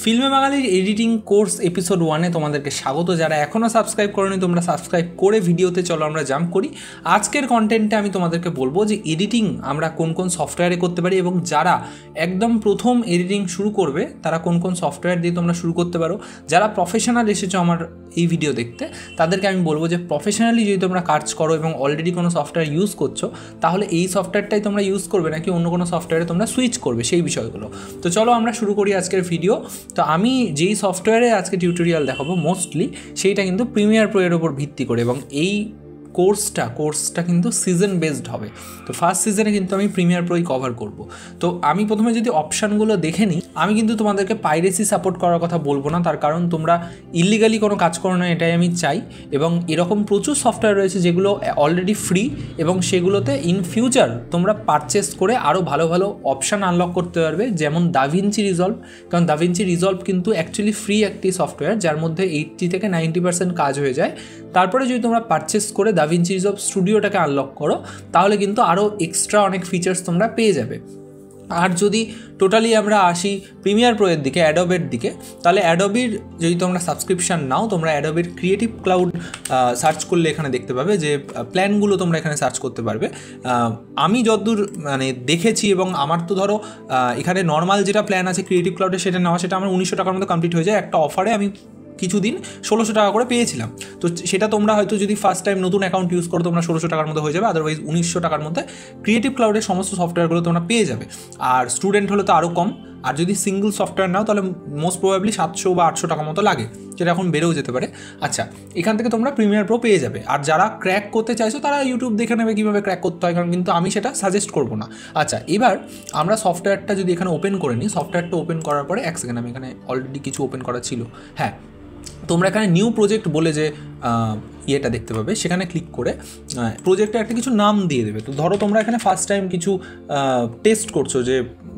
ফিল্মে বাঙালির editing course episode 1-এ তোমাদেরকে স্বাগত। যারা এখনও সাবস্ক্রাইব করোনি তোমরা সাবস্ক্রাইব করে ভিডিওতে চলো আমরা জাম্প করি। আজকের কন্টেন্টে আমি তোমাদেরকে বলবো যে এডিটিং আমরা কোন কোন সফটওয়্যারে করতে পারি এবং যারা একদম প্রথম এডিটিং শুরু করবে তারা কোন কোন সফটওয়্যার দিয়ে তোমরা শুরু করতে পারো। যারা প্রফেশনাল এসেছো আমার এই ভিডিও দেখতে তাদেরকে আমি বলবো যে প্রফেশনালি যদি তোমরা কাজ করো এবং অলরেডি কোনো সফটওয়্যার ইউজ করছো তাহলে এই সফটওয়্যারটাই তোমরা ইউজ করবে নাকি অন্য কোনো সফটওয়্যারে তোমরা সুইচ করবে সেই বিষয়গুলো। তো চলো আমরা শুরু করি আজকের ভিডিও। তো আমি যেই সফটওয়্যারে আজকে টিউটোরিয়াল দেখাবো মোস্টলি সেইটা কিন্তু প্রিমিয়ার প্রো এর উপর ভিত্তি করে এবং এই কোর্সটা কিন্তু সিজন বেসড হবে। তো ফার্স্ট সিজনে কিন্তু আমি প্রিমিয়ার প্রোই কভার করব। তো আমি প্রথমে যদি অপশানগুলো দেখে নিই, আমি কিন্তু তোমাদেরকে পাইরেসি সাপোর্ট করার কথা বলবো না, তার কারণ তোমরা ইলিগালি কোনো কাজ করো না এটাই আমি চাই। এবং এরকম প্রচুর সফটওয়্যার রয়েছে যেগুলো অলরেডি ফ্রি এবং সেগুলোতে ইন ফিউচার তোমরা পারচেস করে আরও ভালো ভালো অপশান আনলক করতে পারবে, যেমন দাভিঞ্চি রিজলভ। কারণ দাভিঞ্চি রিজলভ কিন্তু অ্যাকচুয়ালি ফ্রি একটি সফটওয়্যার যার মধ্যে 80 থেকে 90% কাজ হয়ে যায়। তারপরে যদি তোমরা পারচেস করে দাভিঞ্চি রিজলভ স্টুডিওটাকে আনলক করো তাহলে কিন্তু আরও এক্সট্রা অনেক ফিচার্স তোমরা পেয়ে যাবে। আর যদি টোটালি আমরা আসি প্রিমিয়ার প্রো এর দিকে, অ্যাডোবের দিকে, তাহলে অ্যাডোবির যদি তোমরা সাবস্ক্রিপশান নাও তোমরা অ্যাডোবির ক্রিয়েটিভ ক্লাউড সার্চ করলে এখানে দেখতে পাবে যে প্ল্যানগুলো তোমরা এখানে সার্চ করতে পারবে। আমি যতদূর মানে দেখেছি এবং আমার তো ধরো এখানে নর্মাল যেটা প্ল্যান আছে ক্রিয়েটিভ ক্লাউডে সেটা নেওয়া, সেটা আমার 1900 টাকার মতো কমপ্লিট হয়ে যায়। একটা অফারে আমি কিছুদিন 1600 টাকা করে পেয়েছিলাম। তো সেটা তোমরা হয়তো যদি ফার্স্ট টাইম নতুন অ্যাকাউন্ট ইউজ করো তোমরা 1600 টাকার মধ্যে হয়ে যাবে, আদারওয়াইজ 1900 টাকার মধ্যে ক্রিয়েটিভ ক্লাউডের সমস্ত সফটওয়্যারগুলো তোমরা পেয়ে যাবে। আর স্টুডেন্ট হলে তো আরও কম, আর যদি সিঙ্গল সফটওয়্যার নাও তাহলে মোস্ট প্রবাবলি 700 বা 800 টাকা মতো লাগে, যেটা এখন বেড়েও যেতে পারে। আচ্ছা, এখান থেকে তোমরা প্রিমিয়ার প্রো পেয়ে যাবে। আর যারা ক্র্যাক করতে চাইছো তারা ইউটিউব দেখে নেবে কীভাবে ক্র্যাক করতে হয়, কারণ কিন্তু আমি সেটা সাজেস্ট করবো না। আচ্ছা, এবার আমরা সফটওয়্যারটা যদি এখানে ওপেন করে নিই, সফটওয়্যারটা ওপেন করার পরে এক সেকেন্ড, আমি এখানে অলরেডি কিছু ওপেন করা ছিল। হ্যাঁ, তোমরা এখানে নিউ প্রজেক্ট বলে যে ইয়েটা দেখতে পাবে, সেখানে ক্লিক করে প্রজেক্টে একটা কিছু নাম দিয়ে দেবে। তো ধরো তোমরা এখানে ফার্স্ট টাইম কিছু টেস্ট করছো যে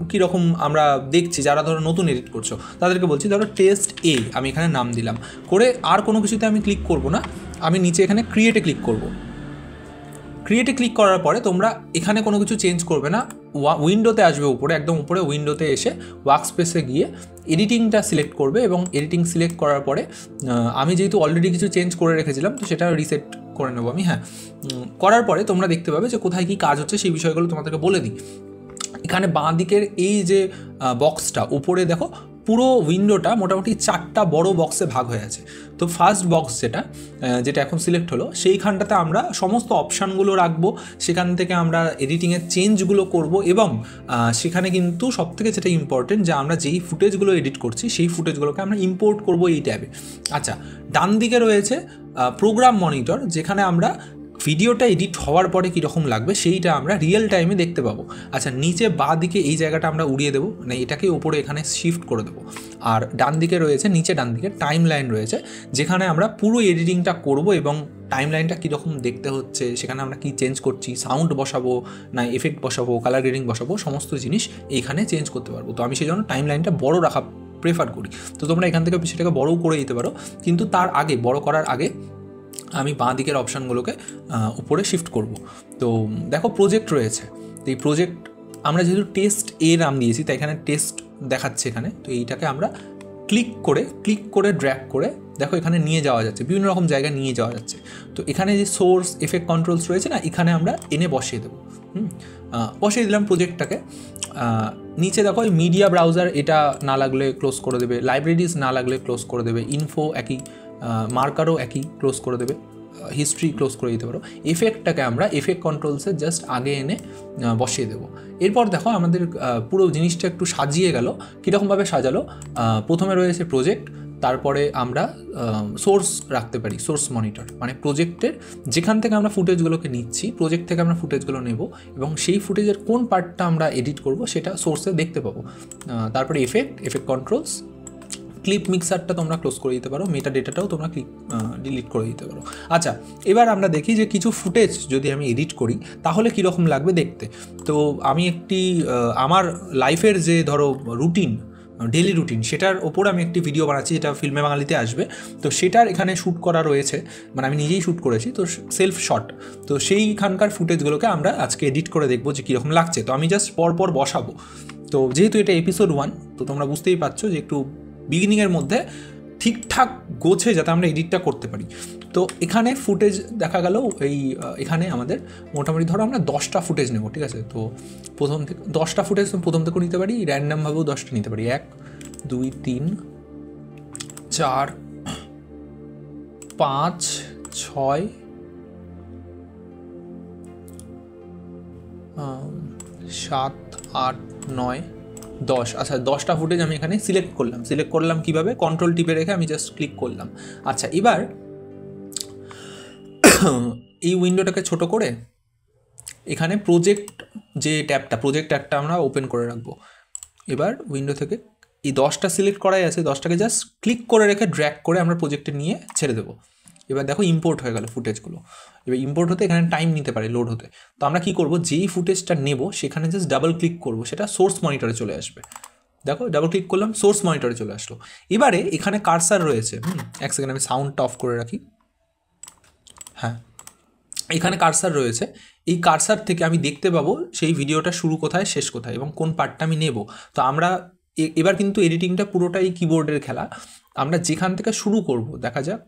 কীরকম আমরা দেখছি, যারা ধরো নতুন এডিট করছো তাদেরকে বলছি ধরো টেস্ট এ আমি এখানে নাম দিলাম করে, আর কোনো কিছুতে আমি ক্লিক করব না, আমি নিচে এখানে ক্রিয়েটে ক্লিক করব। ক্রিয়েটে ক্লিক করার পরে তোমরা এখানে কোনো কিছু চেঞ্জ করবে না, উইন্ডোতে আসবে, উপরে একদম উপরে উইন্ডোতে এসে ওয়ার্ক স্পেসে গিয়ে এডিটিংটা সিলেক্ট করবে এবং এডিটিং সিলেক্ট করার পরে আমি যেহেতু অলরেডি কিছু চেঞ্জ করে রেখেছিলাম তো সেটা রিসেট করে নেবো আমি। হ্যাঁ, করার পরে তোমরা দেখতে পাবে যে কোথায় কী কাজ হচ্ছে সেই বিষয়গুলো তোমাদেরকে বলে দিই। এখানে বাঁ দিকের এই যে বক্সটা উপরে দেখো, পুরো উইন্ডোটা মোটামুটি 4টা বড় বক্সে ভাগ হয়ে আছে। তো ফার্স্ট বক্স যেটা এখন সিলেক্ট হলো সেইখানটাতে আমরা সমস্ত অপশানগুলো রাখবো, সেখান থেকে আমরা এডিটিংয়ের চেঞ্জগুলো করব এবং সেখানে কিন্তু সবথেকে যেটা ইম্পর্টেন্ট যে আমরা যেই ফুটেজগুলো এডিট করছি সেই ফুটেজগুলোকে আমরা ইম্পোর্ট করব এই ট্যাবে। আচ্ছা, ডান দিকে রয়েছে প্রোগ্রাম মনিটর, যেখানে আমরা ভিডিওটা এডিট হওয়ার পরে কীরকম লাগবে সেইটা আমরা রিয়েল টাইমে দেখতে পাবো। আচ্ছা, নিচে বাঁ দিকে এই জায়গাটা আমরা উড়িয়ে দেবো, মানে এটাকে ওপরে এখানে শিফট করে দেবো। আর ডান দিকে রয়েছে, নিচে ডান দিকে টাইম লাইন রয়েছে, যেখানে আমরা পুরো এডিটিংটা করব এবং টাইম লাইনটা কীরকম দেখতে হচ্ছে, সেখানে আমরা কী চেঞ্জ করছি, সাউন্ড বসাবো না এফেক্ট বসাবো, কালার গ্রেডিং বসাবো, সমস্ত জিনিস এইখানে চেঞ্জ করতে পারবো। তো আমি সেই জন্য টাইম লাইনটা বড় রাখা প্রেফার করি। তো তোমরা এখান থেকে সেটাকে বড়ও করে দিতে পারো, কিন্তু তার আগে বড় করার আগে আমি বাঁ দিকের অপশানগুলোকে উপরে শিফট করব। তো দেখো প্রজেক্ট রয়েছে, তো এই প্রজেক্ট আমরা যেহেতু টেস্ট এ নাম দিয়েছি তাই এখানে টেস্ট দেখাচ্ছে এখানে। তো এইটাকে আমরা ক্লিক করে ড্র্যাগ করে দেখো এখানে নিয়ে যাওয়া যাচ্ছে, বিভিন্ন রকম জায়গায় নিয়ে যাওয়া যাচ্ছে। তো এখানে যে সোর্স এফেক্ট কন্ট্রোলস রয়েছে না, এখানে আমরা এনে বসিয়ে দেবো। বসিয়ে দিলাম প্রজেক্টটাকে। নিচে দেখো এই মিডিয়া ব্রাউজার, এটা না লাগলে ক্লোজ করে দেবে, লাইব্রেরিজ না লাগলে ক্লোজ করে দেবে, ইনফো একই, মার্কারও একই ক্লোজ করে দেবে, হিস্ট্রি ক্লোজ করে দিতে পারো। এফেক্টটাকে আমরা এফেক্ট কন্ট্রোলসে জাস্ট আগে এনে বসিয়ে দেবো। এরপর দেখো আমাদের পুরো জিনিসটা একটু সাজিয়ে গেল। কীরকমভাবে সাজালো, প্রথমে রয়েছে প্রজেক্ট, তারপরে আমরা সোর্স রাখতে পারি, সোর্স মনিটর, মানে প্রজেক্টের যেখান থেকে আমরা ফুটেজগুলোকে নিচ্ছি, প্রজেক্ট থেকে আমরা ফুটেজগুলো নেব এবং সেই ফুটেজের কোন পার্টটা আমরা এডিট করব সেটা সোর্সে দেখতে পাবো। তারপরে এফেক্ট কন্ট্রোলস, ক্লিপ মিক্সারটা তোমরা ক্লোজ করে দিতে পারো, মেটা ডেটাটাও তোমরা ডিলিট করে দিতে পারো। আচ্ছা, এবার আমরা দেখি যে কিছু ফুটেজ যদি আমি এডিট করি তাহলে কীরকম লাগবে দেখতে। তো আমি একটি আমার লাইফের যে ধরো রুটিন, ডেলি রুটিন, সেটার ওপর আমি একটি ভিডিও বানাচ্ছি যেটা ফিল্মে বাঙালিতে আসবে। তো সেটার এখানে শ্যুট করা রয়েছে, মানে আমি নিজেই শ্যুট করেছি, তো সেলফ শট। তো সেইখানকার ফুটেজগুলোকে আমরা আজকে এডিট করে দেখবো যে কীরকম লাগছে। তো আমি জাস্ট পরপর বসাবো। তো যেহেতু এটা এপিসোড 1, তো তোমরা বুঝতেই পারছো যে একটু বিগিনিংয়ের মধ্যে ঠিকঠাক গোছে যাতে আমরা এডিটটা করতে পারি। তো এখানে ফুটেজ দেখা গেল এখানে আমাদের মোটামুটি ধরো আমরা 10টা ফুটেজ নেব, ঠিক আছে। তো প্রথম থেকে 10টা ফুটেজ প্রথম থেকেও নিতে পারি, র্যান্ডামভাবেও 10টা নিতে পারি। 1 2 3 4 5 6 7 8 9 10। আচ্ছা 10টা ফুটেজ আমি এখানে সিলেক্ট করলাম কীভাবে, কন্ট্রোল টিপে রেখে আমি জাস্ট ক্লিক করলাম। আচ্ছা এবার এই উইন্ডোটাকে ছোট করে এখানে প্রজেক্ট ট্যাবটা আমরা ওপেন করে রাখবো। এবার উইন্ডো থেকে এই 10টা সিলেক্ট করাই আছে, 10টাকে জাস্ট ক্লিক করে রেখে ড্র্যাগ করে আমরা প্রজেক্টে নিয়ে ছেড়ে দেবো। এবার দেখো ইম্পোর্ট হয়ে গেল ফুটেজগুলো। এবার ইম্পোর্ট হতে এখানে টাইম নিতে পারে লোড হতে। তো আমরা কী করবো, যেই ফুটেজটা নেব সেখানে জাস্ট ডাবল ক্লিক করবো, সেটা সোর্স মনিটরে চলে আসবে। দেখো ডাবল ক্লিক করলাম, সোর্স মনিটরে চলে আসলো। এবারে এখানে কার্সার রয়েছে, এক সেকেন্ড আমি সাউন্ডটা অফ করে রাখি। হ্যাঁ, এখানে কার্সার রয়েছে। এই কার্সার থেকে আমি দেখতে পাবো সেই ভিডিওটা শুরু কোথায় শেষ কোথায় এবং কোন পার্টটা আমি নেব। তো আমরা এবার কিন্তু এডিটিংটা পুরোটাই কিবোর্ডের খেলা। আমরা যেখান থেকে শুরু করব, দেখা যাক,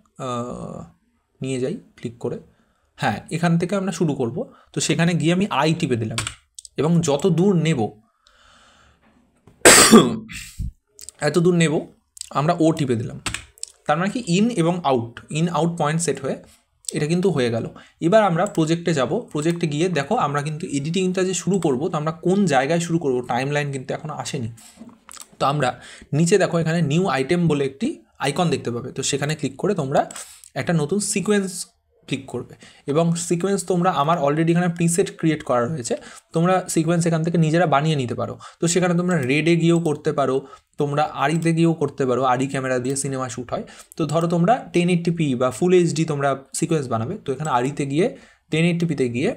নিয়ে যাই ক্লিক করে। হ্যাঁ, এখান থেকে আমরা শুরু করব। তো সেখানে গিয়ে আমি আই টিপে দিলাম এবং যত দূর নেব এত দূর নেব আমরা ও টিপে দিলাম। তার মানে কি ইন আউট পয়েন্ট সেট হয়ে এটা কিন্তু হয়ে গেল। এবার আমরা প্রজেক্টে যাব। প্রজেক্টে গিয়ে দেখো আমরা কিন্তু এডিটিংটা যে শুরু করব, তো আমরা কোন জায়গায় শুরু করব, টাইম লাইন কিন্তু এখনও আসেনি। তো আমরা নিচে দেখো এখানে নিউ আইটেম বলে একটি আইকন দেখতে পাবে। তো সেখানে ক্লিক করে তোমরা একটা নতুন সিকোয়েন্স ক্লিক করবে এবং সিকোয়েন্স আমার অলরেডি এখানে প্রিসেট ক্রিয়েট করা রয়েছে। তোমরা সিকোয়েন্স এখান থেকে নিজেরা বানিয়ে নিতে পারো। তো সেখানে তোমরা রেডে গিয়েও করতে পারো, তোমরা আরিতে গিয়েও করতে পারো, আরি ক্যামেরা দিয়ে সিনেমা শ্যুট হয়। তো ধরো তোমরা 1080p বা ফুল এইচডি তোমরা সিকোয়েন্স বানাবে। তো এখানে আরিতে গিয়ে 1080pতে গিয়ে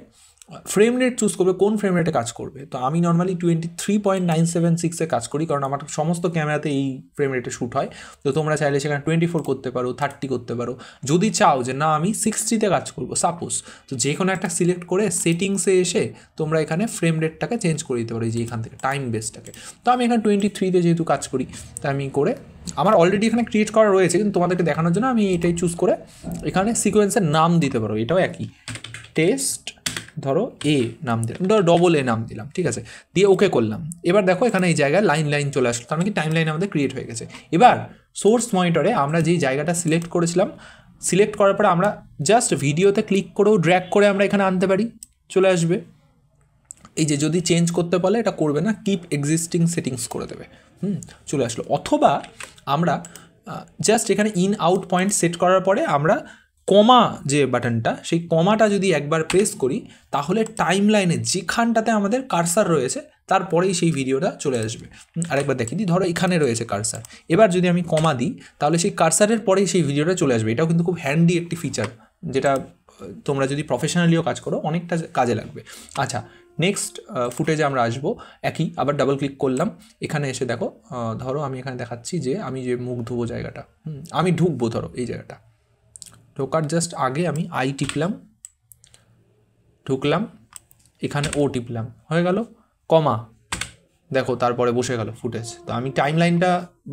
ফ্রেম রেট চুজ করবে, কোন ফ্রেম রেটে কাজ করবে। তো আমি নর্মালি 23.976-এ কাজ করি, কারণ আমার সমস্ত ক্যামেরাতে এই ফ্রেম রেটে শ্যুট হয়। তো তোমরা চাইলে সেখানে 24 করতে পারো, 30 করতে পারো। যদি চাও যে না আমি 60-তে কাজ করবো সাপোজ, তো যে কোনো একটা সিলেক্ট করে সেটিংসে এসে তোমরা এখানে ফ্রেম রেটটাকে চেঞ্জ করে দিতে পারো, যে এখান থেকে টাইম বেসটাকে। তো আমি এখানে 23-তে যেহেতু কাজ করি, তাই আমি করে আমার অলরেডি এখানে ক্রিয়েট করা রয়েছে, কিন্তু তোমাদেরকে দেখানোর জন্য আমি এটাই চুজ করে এখানে সিকোয়েন্সের নাম দিতে পারো। এটাও একই, টেস্ট ধরো এ নাম দিলাম, ধরো ডবল এ নাম দিলাম, ঠিক আছে, দিয়ে ওকে করলাম। এবার দেখো এখানে এই জায়গায় লাইন চলে আসলো, তার মানে কি টাইম লাইন আমাদের ক্রিয়েট হয়ে গেছে। এবার সোর্স মনিটরে আমরা যেই জায়গাটা সিলেক্ট করেছিলাম, সিলেক্ট করার পরে আমরা জাস্ট ভিডিওতে ক্লিক করেও ড্র্যাগ করে আমরা এখানে আনতে পারি, চলে আসবে। এই যে যদি চেঞ্জ করতে বলে এটা করবে না, কিপ এক্সিস্টিং সেটিংস করে দেবে, চলে আসলো। অথবা আমরা জাস্ট এখানে ইন আউট পয়েন্ট সেট করার পরে আমরা কমা যে বাটনটা, সেই কমাটা যদি একবার প্রেস করি, তাহলে টাইম লাইনে যেখানটাতে আমাদের কার্সার রয়েছে তারপরেই সেই ভিডিওটা চলে আসবে। আরেকবার দেখিয়ে দিই, ধরো এখানে রয়েছে কার্সার। এবার যদি আমি কমা দিই, তাহলে সেই কার্সারের পরেই সেই ভিডিওটা চলে আসবে। এটাও কিন্তু খুব হ্যান্ডি একটি ফিচার, যেটা তোমরা যদি প্রফেশনালিও কাজ করো অনেকটা কাজে লাগবে। আচ্ছা, নেক্সট ফুটেজে আমরা আসবো। একই আবার ডাবল ক্লিক করলাম, এখানে এসে দেখো, ধরো আমি এখানে দেখাচ্ছি যে আমি যে মুখ ধুবো জায়গাটা, আমি ঢুকবো, ধরো এই জায়গাটা ঢোকার জাস্ট আগে আমি আই টিপলাম, ঢুকলাম, এখানে ও টিপলাম, হয়ে গেল। কমা, দেখো তারপরে বসে গেল ফুটেজ। তো আমি টাইম লাইনটা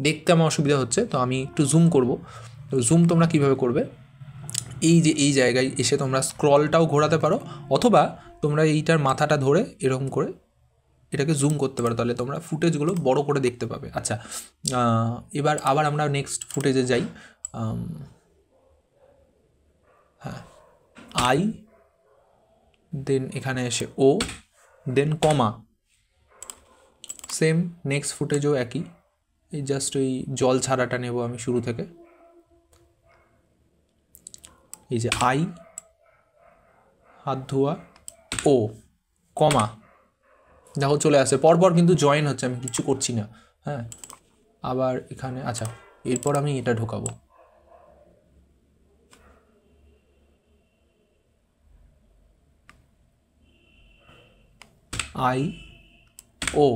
দেখতে আমার অসুবিধা হচ্ছে, তো আমি একটু জুম করব। তো জুম তোমরা কীভাবে করবে, এই যে এই জায়গায় এসে তোমরা স্ক্রলটাও ঘোরাতে পারো, অথবা তোমরা এইটার মাথাটা ধরে এরকম করে এটাকে জুম করতে পারো, তাহলে তোমরা ফুটেজগুলো বড় করে দেখতে পাবে। আচ্ছা, এবার আবার আমরা নেক্সট ফুটেজে যাই। হ্যাঁ, আই, দেন এখানে এসে ও, দেন কমা, সেম নেক্সট ফুটেজও একই। এই জাস্ট ওই জল ছাড়াটা নেব আমি শুরু থেকে। এই যে আই, হাত ধোয়া, ও, কমা, দেখো চলে আসে পরপর, কিন্তু জয়েন হচ্ছে, আমি কিছু করছি না। হ্যাঁ, আবার এখানে, আচ্ছা এরপর আমি এটা ঢোকাবো, আই, ও,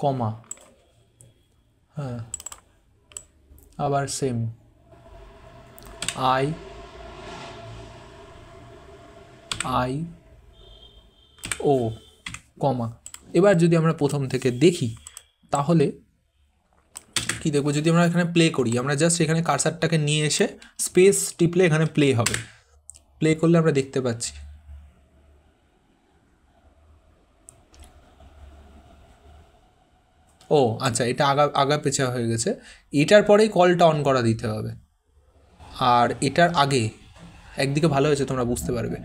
কমা, হ্যাঁ, আবার সেম আই, ও, কমা। এবার যদি আমরা প্রথম থেকে দেখি, তাহলে কি দেখবো, যদি আমরা এখানে প্লে করি, আমরা জাস্ট এখানে কার্সারটাকে নিয়ে এসে স্পেস টিপলে এখানে প্লে হবে, প্লে করলে আমরা দেখতে পাচ্ছি। ও আচ্ছা, এটা আগা পেছা হয়ে গেছে। এটার পরেই কলটা অন করা দিতে হবে, আর এটার আগে একদিকে ভালো হয়েছে, তোমরা বুঝতে পারবে।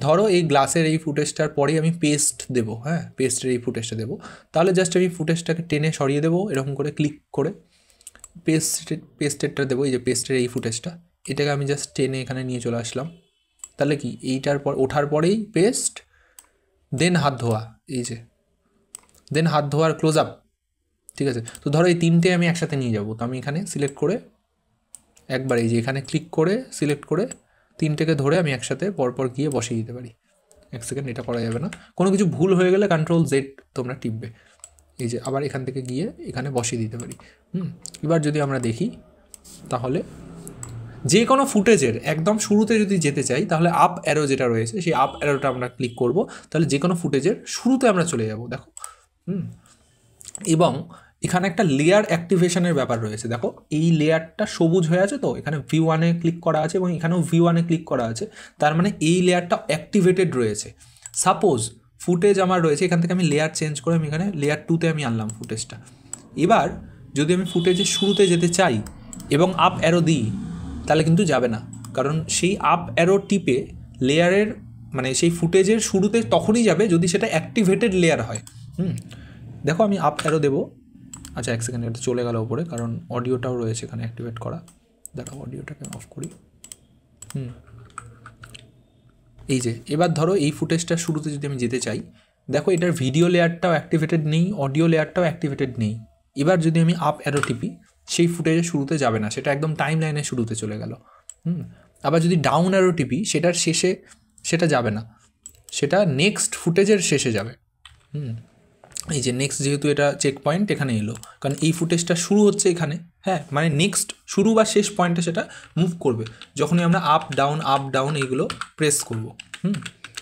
ধরো এই গ্লাসের এই ফুটেজটার পরেই আমি পেস্ট দেবো, হ্যাঁ পেস্টের এই ফুটেজটা দেবো, তাহলে জাস্ট আমি ফুটেজটাকে টেনে সরিয়ে দেবো এরকম করে ক্লিক করে, পেস্টেরটা দেবো, এই যে পেস্টের এই ফুটেজটা, এটাকে আমি জাস্ট টেনে এখানে নিয়ে চলে আসলাম। তাহলে কি এইটার পর ওঠার পরেই পেস্ট, দেন হাত ধোয়া, এই যে দেন হাত ধোয়ার ক্লোজ আপ, ঠিক আছে। তো ধরো এই তিনটে আমি একসাথে নিয়ে যাবো, তো আমি এখানে সিলেক্ট করে একবার এই যে এখানে ক্লিক করে সিলেক্ট করে তিনটেকে ধরে আমি একসাথে পরপর গিয়ে বসিয়ে দিতে পারি। এক সেকেন্ড, এটা করা যাবে না, কোনো কিছু ভুল হয়ে গেলে Ctrl Z তোমরা টিপবে, এই যে আবার এখান থেকে গিয়ে এখানে বসিয়ে দিতে পারি। এবার যদি আমরা দেখি, তাহলে যে কোনো ফুটেজের একদম শুরুতে যদি যেতে চাই, তাহলে আপ অ্যারো যেটা রয়েছে সেই আপ অ্যারোটা আমরা ক্লিক করব, তাহলে যে কোনো ফুটেজের শুরুতে আমরা চলে যাব। দেখো এবং এখানে একটা লেয়ার অ্যাক্টিভেশনের ব্যাপার রয়েছে। দেখো এই লেয়ারটা সবুজ হয়ে আছে, তো এখানে V1-এ ক্লিক করা আছে এবং এখানেও V1-এ ক্লিক করা আছে, তার মানে এই লেয়ারটা অ্যাক্টিভেটেড রয়েছে। সাপোজ ফুটেজ আমার রয়েছে, এখান থেকে আমি লেয়ার চেঞ্জ করে আমি এখানে লেয়ার 2-তে আমি আনলাম ফুটেজটা। এবার যদি আমি ফুটেজের শুরুতে যেতে চাই এবং আপ অ্যারো দিই, তাহলে কিন্তু যাবে না, কারণ সেই আপ অ্যারো টিপে লেয়ারের মানে সেই ফুটেজের শুরুতে তখনই যাবে যদি সেটা অ্যাক্টিভেটেড লেয়ার হয়। দেখো আমি আপ অ্যারো দেবো, আচ্ছা এক সেকেন্ড, এটা চলে গেল উপরে, কারণ অডিওটাও রয়েছে এখানে অ্যাক্টিভেট করা। দেখো অডিওটাকে অফ করি। এই যে এবার ধরো এই ফুটেজটার শুরুতে যদি আমি যেতে চাই, দেখো এটার ভিডিও লেয়ারটাও অ্যাক্টিভেটেড নেই, অডিও লেয়ারটাও অ্যাক্টিভেটেড নেই। এবার যদি আমি আপ অ্যারো টিপি, সেই ফুটেজের শুরুতে যাবে না, সেটা একদম টাইম লাইনের শুরুতে চলে গেল। আবার যদি ডাউন অ্যারো টিপি, সেটার শেষে সেটা যাবে না, সেটা নেক্সট ফুটেজের শেষে যাবে। এই যে নেক্সট, যেহেতু এটা চেক পয়েন্ট এখানে এলো, কারণ এই ফুটেজটা শুরু হচ্ছে এখানে, হ্যাঁ মানে নেক্সট শুরু বা শেষ পয়েন্টে সেটা মুভ করবে যখনই আমরা আপ ডাউন এইগুলো প্রেস করব।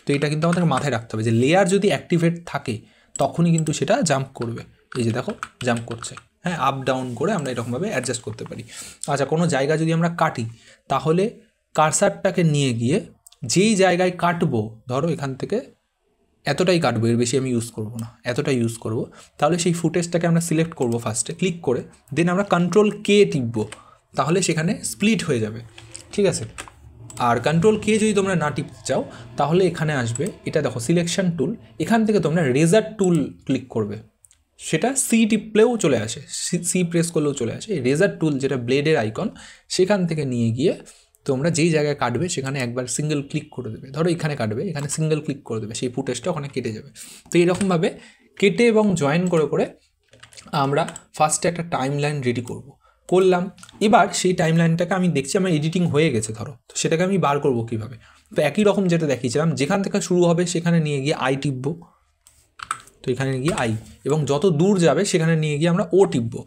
তো এটা কিন্তু আমাদের মাথায় রাখতে হবে যে লেয়ার যদি অ্যাক্টিভেট থাকে তখনই কিন্তু সেটা জাম্প করবে। এই যে দেখো জাম্প করছে, হ্যাঁ আপ ডাউন করে আমরা এরকমভাবে অ্যাডজাস্ট করতে পারি। আচ্ছা, কোনো জায়গা যদি আমরা কাটি, তাহলে কার্সারটাকে নিয়ে গিয়ে যেই জায়গায় কাটবো, ধরো এখান থেকে এতটাই কাটবো, এর বেশি আমি ইউজ করব না, এতটাই ইউজ করব, তাহলে সেই ফুটেজটাকে আমরা সিলেক্ট করব ফার্স্টে ক্লিক করে, দেন আমরা Ctrl K টিপবো, তাহলে সেখানে স্প্লিট হয়ে যাবে, ঠিক আছে। আর Ctrl K যদি তোমরা না টিপতে চাও, তাহলে এখানে আসবে, এটা দেখো সিলেকশন টুল, এখান থেকে তোমরা রেজার টুল ক্লিক করবে, সেটা সি টিপলেও চলে আসে, সি প্রেস করলেও চলে আসে। এই রেজার টুল যেটা ব্লেডের আইকন, সেখান থেকে নিয়ে গিয়ে তোমরা যেই জায়গায় কাটবে সেখানে একবার সিঙ্গেল ক্লিক করে দেবে। ধরো এখানে কাটবে, এখানে সিঙ্গেল ক্লিক করে দেবে, সেই ফুটেজটা ওখানে কেটে যাবে। তো এইরকমভাবে কেটে এবং জয়েন করে করে আমরা ফার্স্টে একটা টাইম লাইন রেডি করলাম। এবার সেই টাইম লাইনটাকে আমি দেখছি আমার এডিটিং হয়ে গেছে, ধরো, তো সেটাকে আমি বার করবো কীভাবে? তো একই রকম যেটা দেখিয়েছিলাম, যেখান থেকে শুরু হবে সেখানে নিয়ে গিয়ে আই টিপবো, তো এখানে গিয়ে আই, এবং যত দূর যাবে সেখানে নিয়ে গিয়ে আমরা ও টিপবো।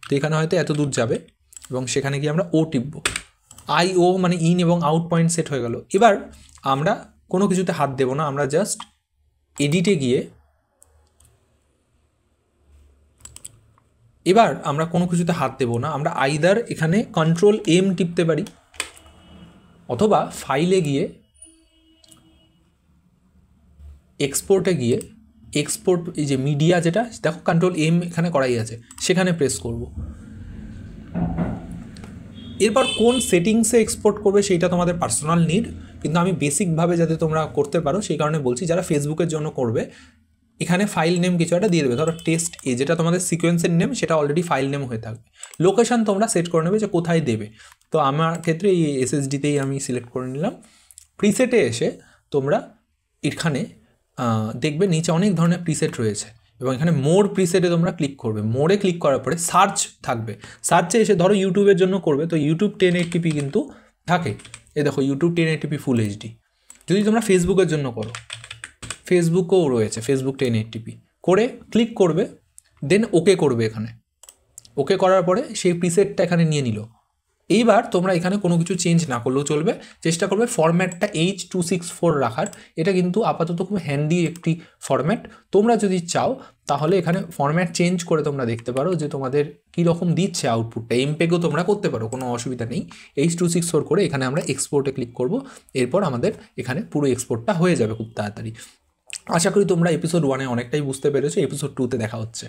তো এখানে হয়তো এত দূর যাবে এবং সেখানে গিয়ে আমরা ও টিপবো। আই ও মানে ইন এবং আউট পয়েন্ট সেট হয়ে গেল। এবার আমরা কোনো কিছুতে হাত দেবো না, আমরা জাস্ট এডিটে গিয়ে এবার আমরা কোনো কিছুতে হাত দেবো না, আমরা আইদার এখানে Ctrl M টিপতে পারি, অথবা ফাইলে গিয়ে এক্সপোর্টে গিয়ে এক্সপোর্ট, এই যে মিডিয়া যেটা দেখো Ctrl M এখানে করাই আছে, সেখানে প্রেস করব। এরপর কোন সেটিংসে এক্সপোর্ট করবে সেইটা তোমাদের পার্সোনাল নিড, কিন্তু আমি বেসিকভাবে যাতে তোমরা করতে পারো সেই কারণে বলছি। যারা ফেসবুকের জন্য করবে, এখানে ফাইল নেম কিছু একটা দিয়ে দেবে, ধরো টেস্ট এ, যেটা তোমাদের সিকোয়েন্সের নেম, সেটা অলরেডি ফাইল নেম হয়ে থাকবে। লোকেশান তোমরা সেট করে নেবে যে কোথায় দেবে। তো আমার ক্ষেত্রে এই SSDতেই আমি সিলেক্ট করে নিলাম। প্রিসেটে এসে তোমরা এখানে দেখবে নিচে অনেক ধরনের প্রিসেট রয়েছে, এবং এখানে মোর প্রিসেটে তোমরা ক্লিক করবে। মোরে ক্লিক করার পরে সার্চ থাকবে, সার্চে এসে ধরো ইউটিউবের জন্য করবে, তো ইউটিউব 1080p কিন্তু থাকে, এই দেখো ইউটিউব 1080p ফুল HD। যদি তোমরা ফেসবুকের জন্য করো, ফেসবুকও রয়েছে, ফেসবুক 1080p করে ক্লিক করবে, দেন ওকে করবে। এখানে ওকে করার পরে সেই প্রিসেটটা এখানে নিয়ে নিল, এইবার তোমরা এখানে কোনো কিছু চেঞ্জ না করলেও চলবে, চেষ্টা করবে ফরম্যাটটা H264 রাখার। এটা কিন্তু আপাতত খুব হ্যান্ডি একটি ফরম্যাট। তোমরা যদি চাও তাহলে এখানে ফরম্যাট চেঞ্জ করে তোমরা দেখতে পারো যে তোমাদের কীরকম দিচ্ছে আউটপুটটা। এমপেগও তোমরা করতে পারো, কোনো অসুবিধা নেই। H264 করে এখানে আমরা এক্সপোর্টে ক্লিক করব, এরপর আমাদের এখানে পুরো এক্সপোর্টটা হয়ে যাবে খুব তাড়াতাড়ি। আশা করি তোমরা এপিসোড 1-এ অনেকটাই বুঝতে পেরেছো। এপিসোড 2-তে দেখা হচ্ছে।